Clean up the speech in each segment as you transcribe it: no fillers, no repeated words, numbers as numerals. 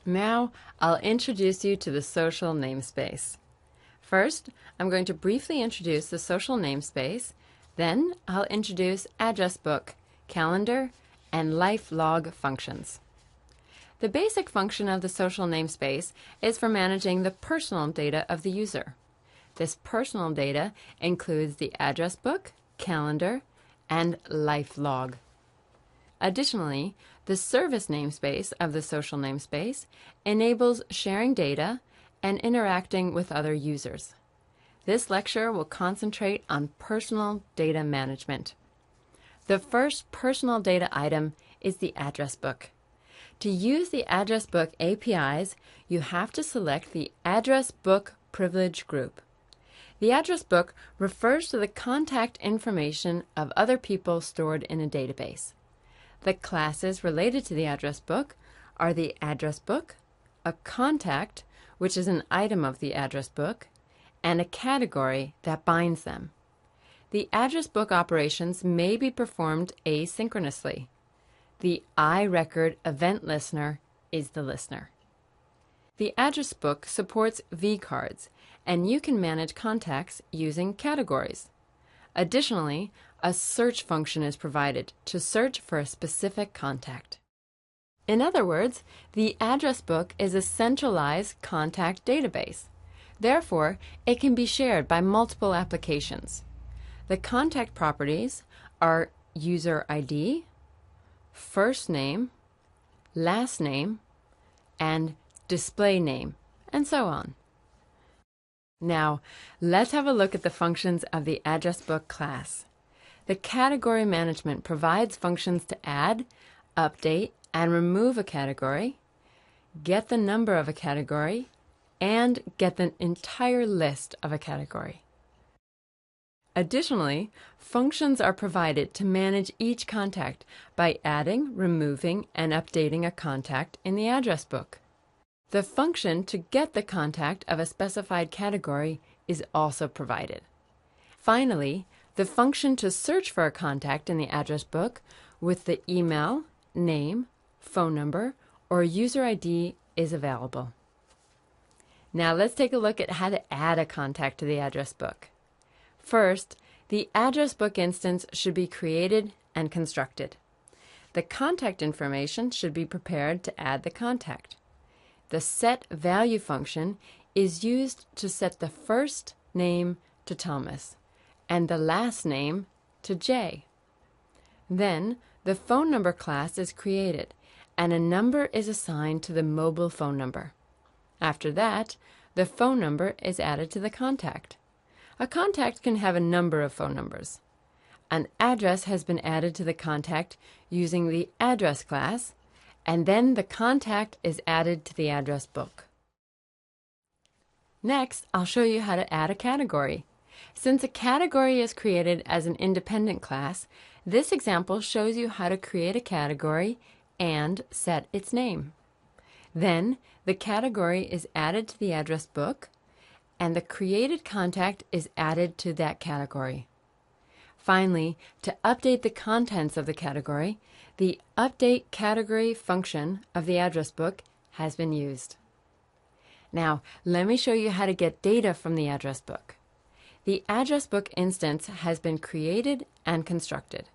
Now, I'll introduce you to the social namespace. First, I'm going to briefly introduce the social namespace. Then, I'll introduce address book, calendar, and life log functions. The basic function of the social namespace is for managing the personal data of the user. This personal data includes the address book, calendar, and life log. Additionally, the service namespace of the social namespace enables sharing data and interacting with other users. This lecture will concentrate on personal data management. The first personal data item is the address book. To use the address book APIs, you have to select the address book privilege group. The address book refers to the contact information of other people stored in a database. The classes related to the address book are the address book, a contact, which is an item of the address book, and a category that binds them. The address book operations may be performed asynchronously. The iRecord event listener is the listener. The address book supports vCards, and you can manage contacts using categories. Additionally, a search function is provided to search for a specific contact. In other words, the address book is a centralized contact database. Therefore, it can be shared by multiple applications. The contact properties are user ID, first name, last name, and display name, and so on. Now, let's have a look at the functions of the address book class. The category management provides functions to add, update, and remove a category, get the number of a category, and get the entire list of a category. Additionally, functions are provided to manage each contact by adding, removing, and updating a contact in the address book. The function to get the contact of a specified category is also provided. Finally, the function to search for a contact in the address book with the email, name, phone number, or user ID is available. Now let's take a look at how to add a contact to the address book. First, the address book instance should be created and constructed. The contact information should be prepared to add the contact. The setValue function is used to set the first name to Thomas and the last name to Jay. Then, the phone number class is created and a number is assigned to the mobile phone number. After that, the phone number is added to the contact. A contact can have a number of phone numbers. An address has been added to the contact using the address class, and then the contact is added to the address book. Next, I'll show you how to add a category. Since a category is created as an independent class, this example shows you how to create a category and set its name. Then, the category is added to the address book, and the created contact is added to that category. Finally, to update the contents of the category, the update category function of the address book has been used. Now, let me show you how to get data from the address book. The address book instance has been created and constructed.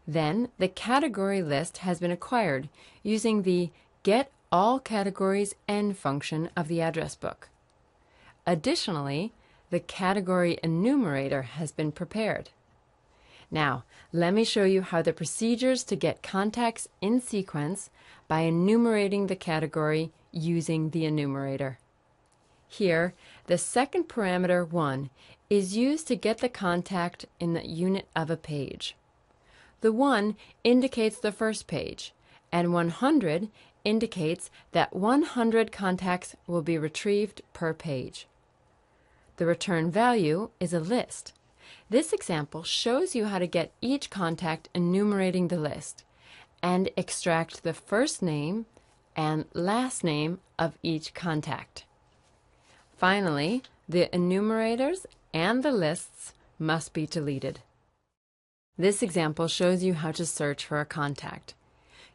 Then, the category list has been acquired using the getAllCategoriesN function of the address book. Additionally, the category enumerator has been prepared. Now, let me show you how the procedures to get contacts in sequence by enumerating the category using the enumerator. Here, the second parameter 1 is used to get the contact in the unit of a page. The 1 indicates the first page, and 100 indicates that 100 contacts will be retrieved per page. The return value is a list. This example shows you how to get each contact enumerating the list and extract the first name and last name of each contact. Finally, the enumerators and the lists must be deleted. This example shows you how to search for a contact.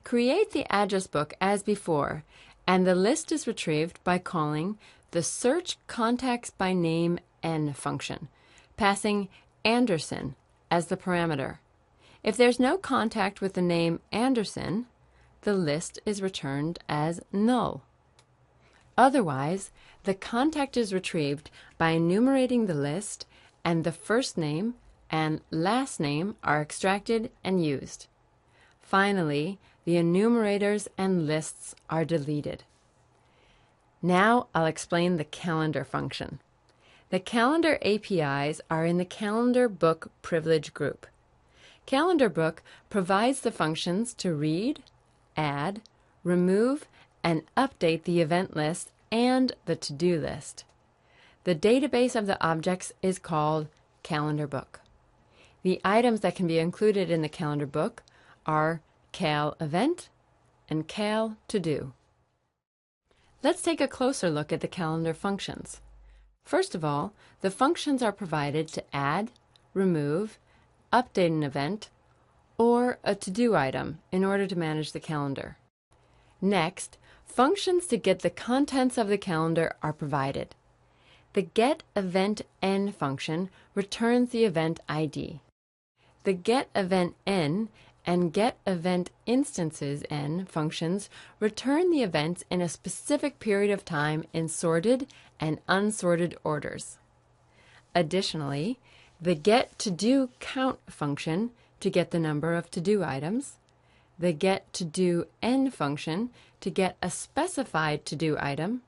Create the address book as before and the list is retrieved by calling the search contacts by name N function, passing Anderson as the parameter. If there's no contact with the name Anderson, the list is returned as null. Otherwise, the contact is retrieved by enumerating the list, and the first name and last name are extracted and used. Finally, the enumerators and lists are deleted. Now I'll explain the calendar function. The calendar APIs are in the calendar book privilege group. Calendar book provides the functions to read, add, remove, and update the event list and the to-do list. The database of the objects is called calendar book. The items that can be included in the calendar book are cal event and cal to do. Let's take a closer look at the calendar functions. First of all, the functions are provided to add, remove, update an event, or a to-do item in order to manage the calendar. Next, functions to get the contents of the calendar are provided. The getEventN function returns the event ID. The getEventN and getEventInstances functions return the events in a specific period of time in sorted and unsorted orders. Additionally, the getToDoCount function to get the number of to-do items, the getToDoN function to get a specified to-do item,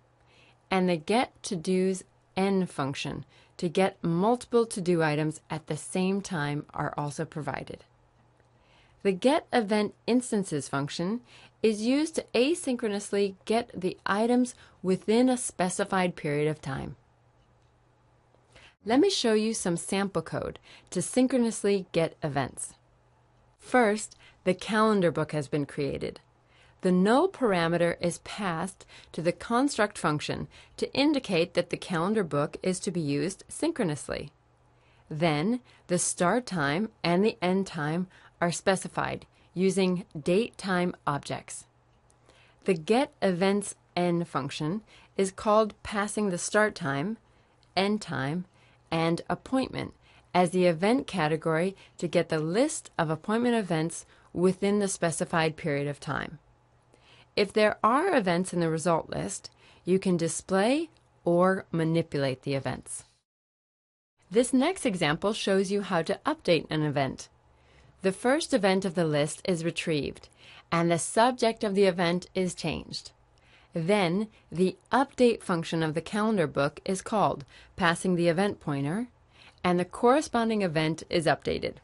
and the getTodosN function to get multiple to-do items at the same time are also provided. The getEventInstances function is used to asynchronously get the items within a specified period of time. Let me show you some sample code to synchronously get events. First, the calendar book has been created. The null parameter is passed to the construct function to indicate that the calendar book is to be used synchronously. Then, the start time and the end time are specified using datetime objects. The getEventsN function is called passing the start time, end time, and appointment as the event category to get the list of appointment events within the specified period of time. If there are events in the result list, you can display or manipulate the events. This next example shows you how to update an event. The first event of the list is retrieved, and the subject of the event is changed. Then, the update function of the calendar book is called, passing the event pointer, and the corresponding event is updated.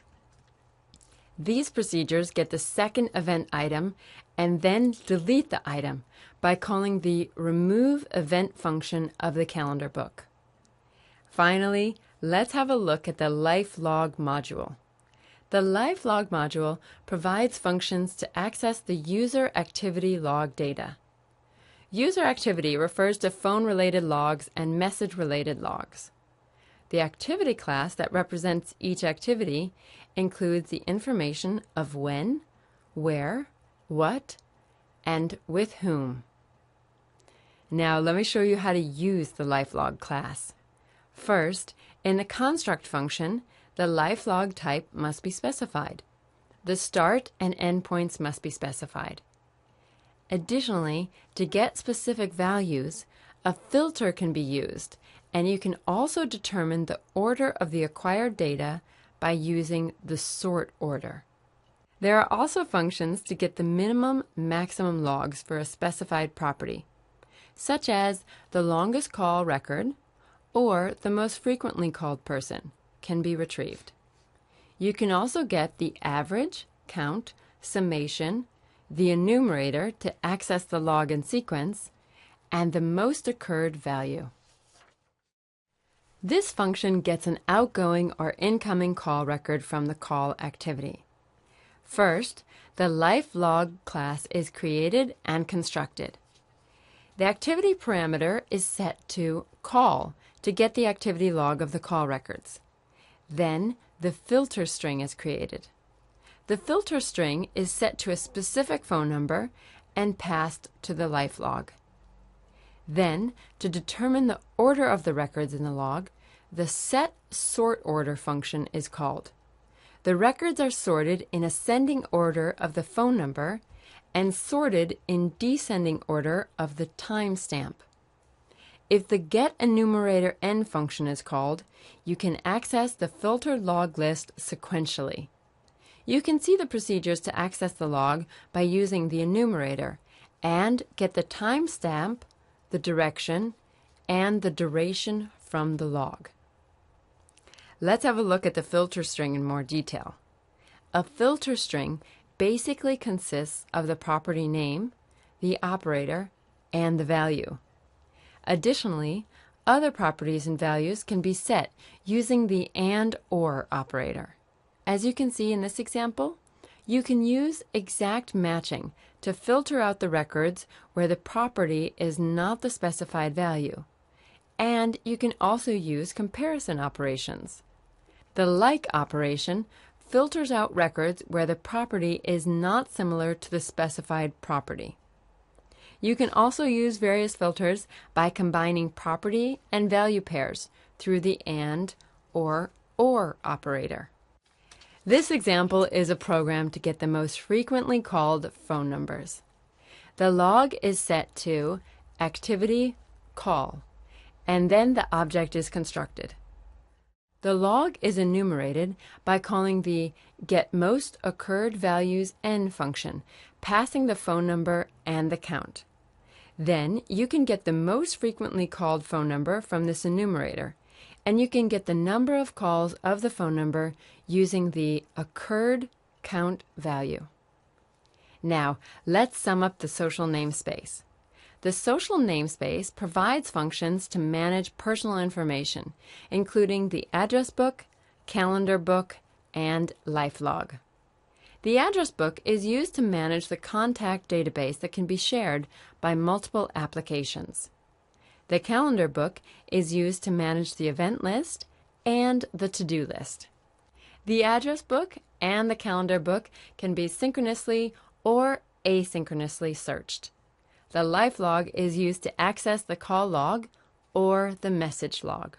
These procedures get the second event item and then delete the item by calling the remove event function of the calendar book. Finally, let's have a look at the lifelog module. The lifelog module provides functions to access the user activity log data. User activity refers to phone-related logs and message-related logs. The activity class that represents each activity includes the information of when, where, what, and with whom. Now let me show you how to use the lifelog class. First, in the construct function, the lifelog type must be specified. The start and end points must be specified. Additionally, to get specific values, a filter can be used, and you can also determine the order of the acquired data by using the sort order. There are also functions to get the minimum maximum logs for a specified property, such as the longest call record or the most frequently called person can be retrieved. You can also get the average, count, summation, the enumerator to access the log in sequence, and the most occurred value. This function gets an outgoing or incoming call record from the call activity. First, the lifelog class is created and constructed. The activity parameter is set to call to get the activity log of the call records. Then, the filter string is created. The filter string is set to a specific phone number and passed to the lifelog. Then, to determine the order of the records in the log, the set sort order function is called. The records are sorted in ascending order of the phone number and sorted in descending order of the timestamp. If the getEnumeratorN function is called, you can access the filtered log list sequentially. You can see the procedures to access the log by using the enumerator and get the timestamp, the direction, and the duration from the log. Let's have a look at the filter string in more detail. A filter string basically consists of the property name, the operator, and the value. Additionally, other properties and values can be set using the AND/OR operator. As you can see in this example, you can use exact matching to filter out the records where the property is not the specified value. And you can also use comparison operations. The like operation filters out records where the property is not similar to the specified property. You can also use various filters by combining property and value pairs through the AND or OR operator. This example is a program to get the most frequently called phone numbers. The log is set to activity call, and then the object is constructed. The log is enumerated by calling the getMostOccurredValuesN function, passing the phone number and the count. Then you can get the most frequently called phone number from this enumerator, and you can get the number of calls of the phone number using the occurred count value. Now, let's sum up the social namespace. The social namespace provides functions to manage personal information, including the address book, calendar book, and life log. The address book is used to manage the contact database that can be shared by multiple applications. The calendar book is used to manage the event list and the to-do list. The address book and the calendar book can be synchronously or asynchronously searched. The life log is used to access the call log or the message log.